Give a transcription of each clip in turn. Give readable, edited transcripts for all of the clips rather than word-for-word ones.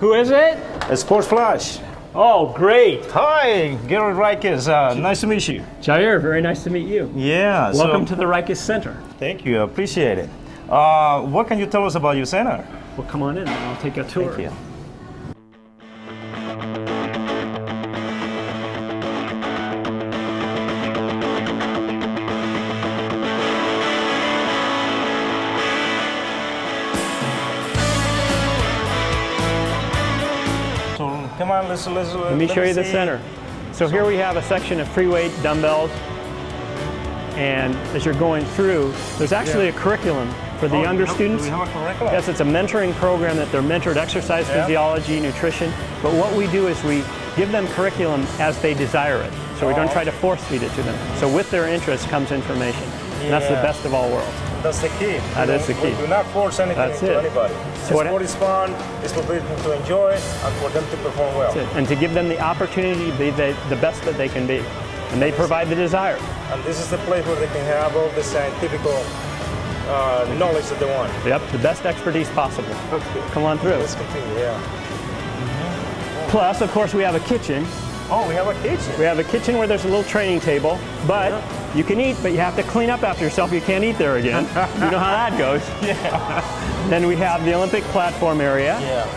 Who is it? Sports Flash. Oh, great. Hi, Gary Riekes. Nice to meet you. Jair, very nice to meet you. Yeah. Welcome to the Riekes Center. Thank you. Appreciate it. What can you tell us about your center? Well, come on in. I'll take a tour. Thank you. Come on, let me show you the center. So here we have a section of free weight dumbbells, and as you're going through, there's actually a curriculum for the younger students. Do we have a curriculum? Yes, it's a mentoring program that they're mentored exercise, physiology, nutrition, but what we do is we give them curriculum as they desire it. So we don't try to force feed it to them. So with their interest comes information. And that's the best of all worlds. That's the key. That is the key. We do not force anything to anybody. So sport is fun, it's for people to enjoy, and for them to perform well. That's it. And to give them the opportunity to be the best that they can be. And they provide the desire. And this is the place where they can have all the scientific knowledge that they want. Yep, the best expertise possible. Okay. Come on through. Let's continue, yeah. Plus, of course, we have a kitchen. Oh, we have a kitchen. We have a kitchen where there's a little training table, but you can eat, but you have to clean up after yourself. You can't eat there again. You know how that goes. Yeah. Then we have the Olympic platform area. Yeah.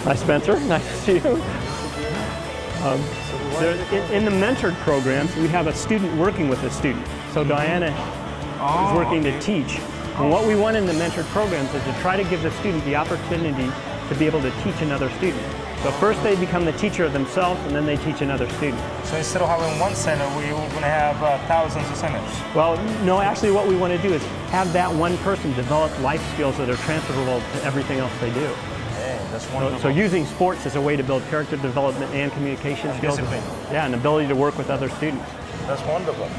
Hi, Spencer. Nice to see you. In the mentored programs, we have a student working with a student. So Diana is working to teach. And what we want in the mentored programs is to try to give the student the opportunity to be able to teach another student. So first they become the teacher of themselves, and then they teach another student. So instead of having one center, we're going to have thousands of centers? Well, no, actually what we want to do is have that one person develop life skills that are transferable to everything else they do. Hey, that's wonderful. So using sports as a way to build character development and communication skills. Discipline. Yeah, and ability to work with other students. That's wonderful.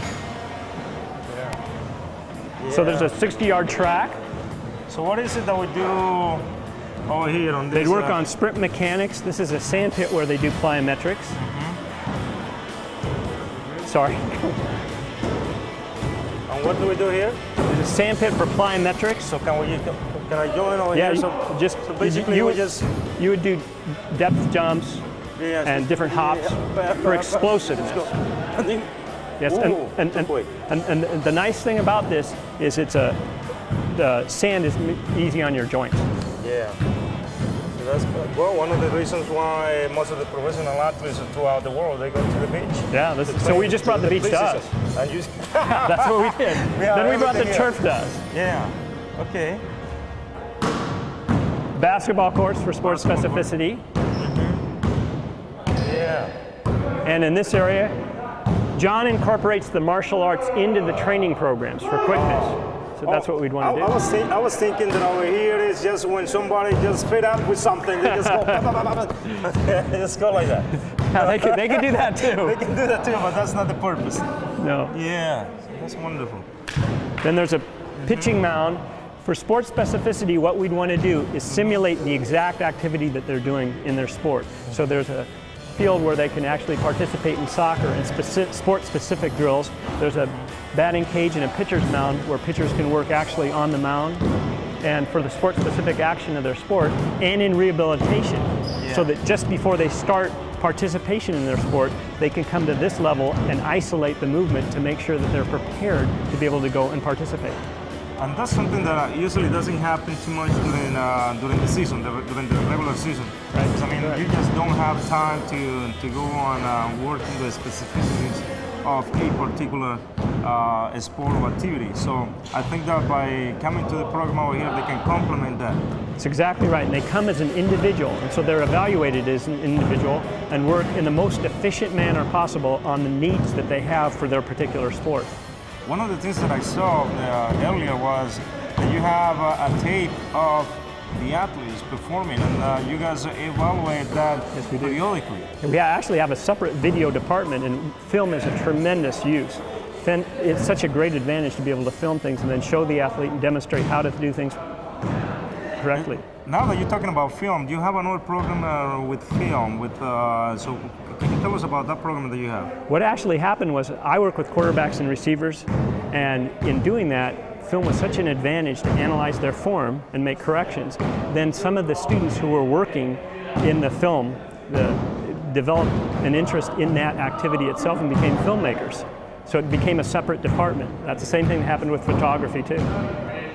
So there's a 60-yard track. So what is it that we do over here on this? They work on sprint mechanics. This is a sand pit where they do plyometrics. Sorry. And what do we do here? There's a sand pit for plyometrics. So can I join over here? So basically you would do depth jumps and different hops for explosiveness. Yes, and the nice thing about this is the sand is easy on your joints. Yeah. So that's one of the reasons why most of the professional athletes throughout the world, they go to the beach. Yeah, so we just brought the beach to us. And that's what we did. Then we brought the turf to us. Yeah. Okay. Basketball courts for sports specificity. Yeah. And in this area, John incorporates the martial arts into the training programs for quickness. So that's what we'd want to do. I was thinking that over here is just when somebody just fed up with something, they just go, they just go like that. Yeah, they could do that too. They can do that too, but that's not the purpose. No. Yeah, that's wonderful. Then there's a pitching mound. For sports specificity, what we'd want to do is simulate the exact activity that they're doing in their sport. So there's a field where they can actually participate in soccer and sport-specific drills. There's a batting cage and a pitcher's mound where pitchers can work actually on the mound and for the sport-specific action of their sport and in rehabilitation. So that just before they start participation in their sport, they can come to this level and isolate the movement to make sure that they're prepared to be able to go and participate. And that's something that usually doesn't happen too much during the season, during the regular season. Right. Because I mean, you just don't have time to go on working the specificities of a particular sport or activity. So I think that by coming to the program over here, they can complement that. That's exactly right, and they come as an individual, and so they're evaluated as an individual and work in the most efficient manner possible on the needs that they have for their particular sport. One of the things that I saw earlier was that you have a tape of the athletes performing, and you guys evaluate that periodically. We actually have a separate video department, and film is a tremendous use. It's such a great advantage to be able to film things and then show the athlete and demonstrate how to do things correctly. Now that you're talking about film, do you have another program with film? So can you tell us about that program that you have? What actually happened was I work with quarterbacks and receivers, and in doing that, film was such an advantage to analyze their form and make corrections. Then some of the students who were working in the film, developed an interest in that activity itself and became filmmakers. So it became a separate department. That's the same thing that happened with photography too.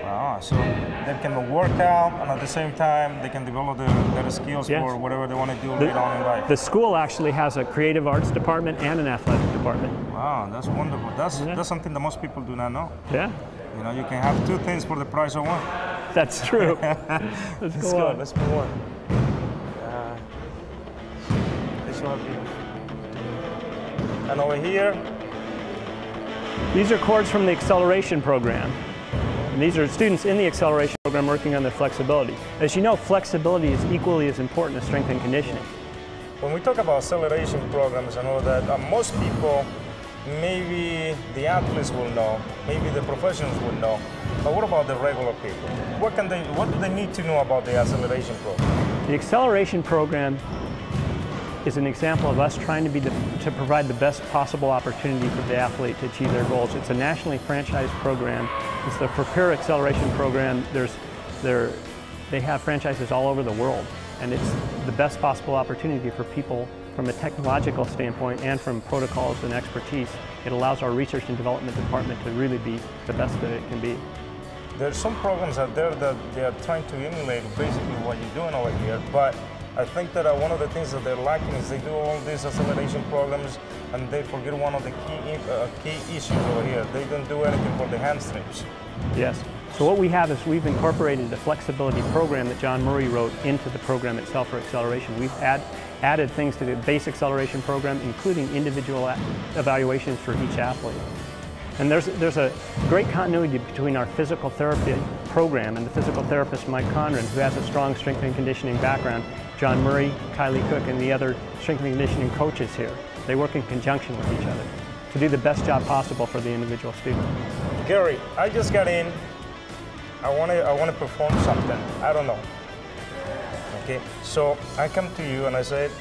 Wow, so they can work out and at the same time they can develop their skills Yes. for whatever they want to do later on in life. The school actually has a creative arts department and an athletic department. Wow, that's wonderful. That's something that most people do not know. Yeah, You know, you can have two things for the price of one. that's true. Let's go. Let's move on. This one here. And over here, These are chords from the acceleration program. And these are students in the acceleration program working on their flexibility. As you know, flexibility is equally as important as strength and conditioning. when we talk about acceleration programs and all that, most people, maybe the athletes will know, maybe the professionals will know, but what about the regular people? What do they need to know about the acceleration program? The acceleration program is an example of us trying to provide the best possible opportunity for the athlete to achieve their goals. It's a nationally franchised program. It's the Prepare Acceleration Program. They have franchises all over the world, and it's the best possible opportunity for people from a technological standpoint and from protocols and expertise. It allows our research and development department to really be the best that it can be. There's some programs out there that they are trying to emulate basically what you're doing over here, but I think that one of the things that they're lacking is they do all these acceleration programs and they forget one of the key issues over here. They don't do anything for the hamstrings. Yes. So what we have is we've incorporated the flexibility program that John Murray wrote into the program itself for acceleration. We've added things to the base acceleration program, including individual evaluations for each athlete. And there's a great continuity between our physical therapy program and the physical therapist Mike Conran, who has a strong strength and conditioning background, John Murray, Kylie Cook, and the other strength and conditioning coaches here. They work in conjunction with each other to do the best job possible for the individual student. Gary, I just got in. I want to perform something. I don't know. Okay, so I come to you and I said,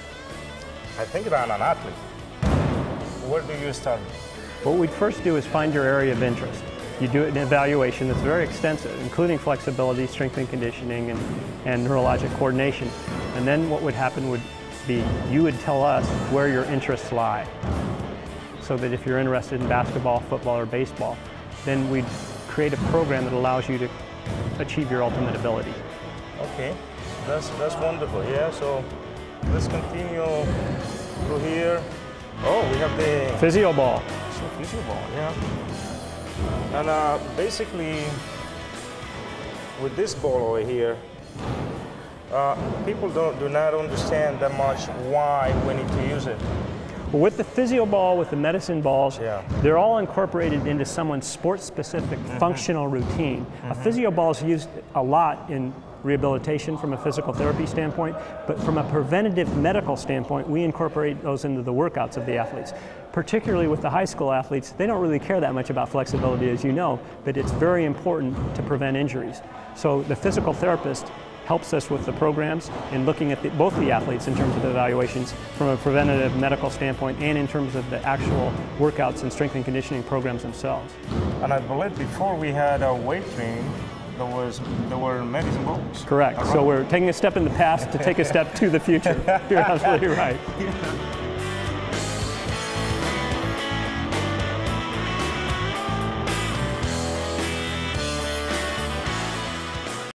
I think I'm an athlete. Where do you start? What we'd first do is find your area of interest. You do an evaluation that's very extensive, including flexibility, strength and conditioning, and neurologic coordination. And then what would happen would be you would tell us where your interests lie. So that if you're interested in basketball, football, or baseball, then we'd create a program that allows you to achieve your ultimate ability. Okay, that's wonderful. Yeah, so let's continue through here. Oh, we have the Physio ball. Physio ball, yeah. And basically, with this ball over here, people do not understand that much why we need to use it. With the physio ball, with the medicine balls, Yeah. they're all incorporated into someone's sports-specific functional routine. A physio ball is used a lot in rehabilitation from a physical therapy standpoint, but from a preventative medical standpoint, we incorporate those into the workouts of the athletes. Particularly with the high school athletes, they don't really care that much about flexibility, as you know, but it's very important to prevent injuries. So the physical therapist helps us with the programs in looking at both the athletes in terms of the evaluations from a preventative medical standpoint and in terms of the actual workouts and strength and conditioning programs themselves. And I believe before we had a weight training, there were medicine balls. Correct. So we're taking a step in the past to take a step to the future. You're absolutely right.